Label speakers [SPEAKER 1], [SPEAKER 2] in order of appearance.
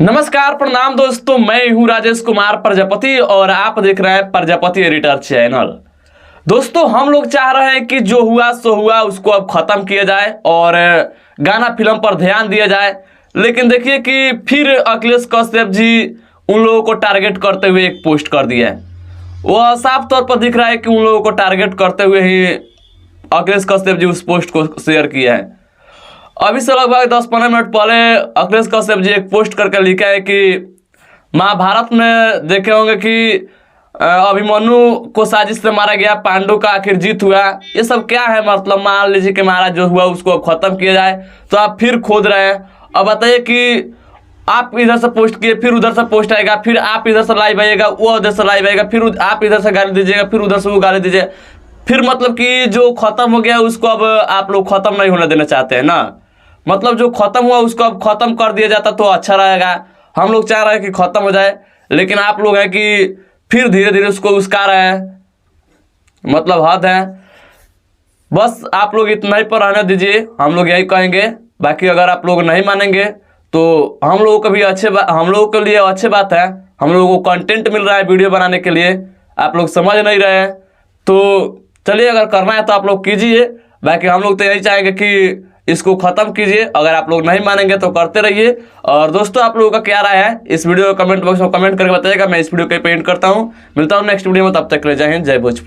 [SPEAKER 1] नमस्कार प्रणाम दोस्तों, मैं हूं राजेश कुमार प्रजापति और आप देख रहे हैं प्रजापति एडिटर चैनल। दोस्तों, हम लोग चाह रहे हैं कि जो हुआ सो हुआ उसको अब खत्म किया जाए और गाना फिल्म पर ध्यान दिया जाए। लेकिन देखिए कि फिर अखिलेश कश्यप जी उन लोगों को टारगेट करते हुए एक पोस्ट कर दिया है। वह साफ तौर पर दिख रहा है कि उन लोगों को टारगेट करते हुए ही अखिलेश कश्यप जी उस पोस्ट को शेयर किया है। अभी से लगभग 10-15 मिनट पहले अखिलेश कश्यप जी एक पोस्ट करके लिखा है कि महाभारत में देखे होंगे कि अभिमन्यु को साजिश से मारा गया, पांडु का आखिर जीत हुआ। ये सब क्या है? मतलब मान लीजिए कि महाराज जो हुआ उसको खत्म किया जाए, तो आप फिर खोद रहे हैं। अब बताइए कि आप इधर से पोस्ट किए, फिर उधर से पोस्ट आएगा, फिर आप इधर से लाइव आइएगा, वो उधर से लाइव आएगा, फिर आप इधर से गाली दीजिएगा, फिर उधर से वो गाली दीजिए। फिर मतलब कि जो खत्म हो गया उसको अब आप लोग खत्म नहीं होने देना चाहते हैं ना। मतलब जो खत्म हुआ उसको अब खत्म कर दिया जाता तो अच्छा रहेगा। हम लोग चाह रहे हैं कि खत्म हो जाए, लेकिन आप लोग हैं कि फिर धीरे धीरे उसको उस्का रहे हैं। मतलब हद है। बस आप लोग इतना ही पर रहने दीजिए, हम लोग यही कहेंगे। बाकी अगर आप लोग नहीं मानेंगे तो हम लोगों को भी हम लोगों के लिए अच्छी बात है। हम लोगों को कंटेंट मिल रहा है वीडियो बनाने के लिए। आप लोग समझ नहीं रहे हैं तो चलिए, अगर करना है तो आप लोग कीजिए। बाकी हम लोग तो यही चाहेंगे कि इसको खत्म कीजिए। अगर आप लोग नहीं मानेंगे तो करते रहिए। और दोस्तों, आप लोगों का क्या राय है इस वीडियो को कमेंट बॉक्स में कमेंट करके बताइएगा। मैं इस वीडियो को पेंट करता हूँ। मिलता हूँ नेक्स्ट वीडियो में, तब तक के लिए जय हिंद, जय भोजपुरी।